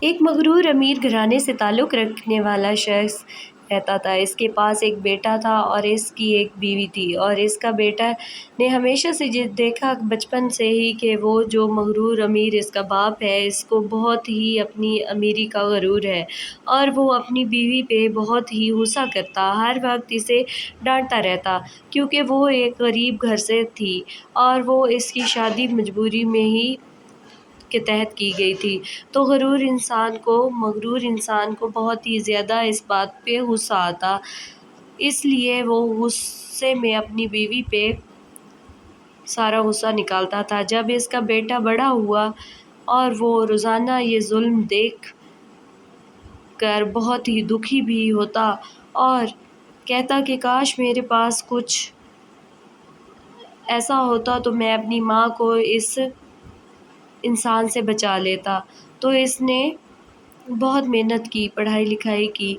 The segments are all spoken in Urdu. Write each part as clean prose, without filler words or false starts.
ایک مغرور امیر گھرانے سے تعلق رکھنے والا شخص رہتا تھا۔ اس کے پاس ایک بیٹا تھا اور اس کی ایک بیوی تھی، اور اس کا بیٹا نے ہمیشہ سے دیکھا بچپن سے ہی کہ وہ جو مغرور امیر اس کا باپ ہے، اس کو بہت ہی اپنی امیری کا غرور ہے، اور وہ اپنی بیوی پہ بہت ہی غصہ کرتا، ہر وقت اسے ڈانٹتا رہتا، کیونکہ وہ ایک غریب گھر سے تھی اور وہ اس کی شادی مجبوری میں ہی کے تحت کی گئی تھی۔ تو مغرور انسان کو بہت ہی زیادہ اس بات پہ غصہ آتا، اس لیے وہ غصے میں اپنی بیوی پہ سارا غصہ نکالتا تھا۔ جب اس کا بیٹا بڑا ہوا اور وہ روزانہ یہ ظلم دیکھ کر بہت ہی دکھی بھی ہوتا اور کہتا کہ کاش میرے پاس کچھ ایسا ہوتا تو میں اپنی ماں کو اس انسان سے بچا لیتا۔ تو اس نے بہت محنت کی، پڑھائی لکھائی کی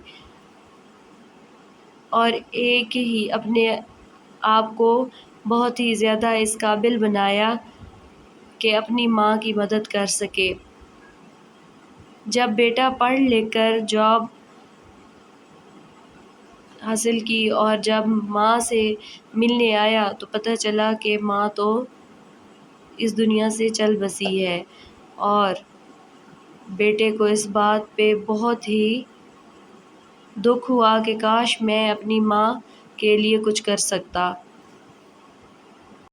اور ایک ہی اپنے آپ کو بہت ہی زیادہ اس قابل بنایا کہ اپنی ماں کی مدد کر سکے۔ جب بیٹا پڑھ لکھ کر جاب حاصل کی اور جب ماں سے ملنے آیا تو پتہ چلا کہ ماں تو اس دنیا سے چل بسی ہے، اور بیٹے کو اس بات پہ بہت ہی دکھ ہوا کہ کاش میں اپنی ماں کے لیے کچھ کر سکتا۔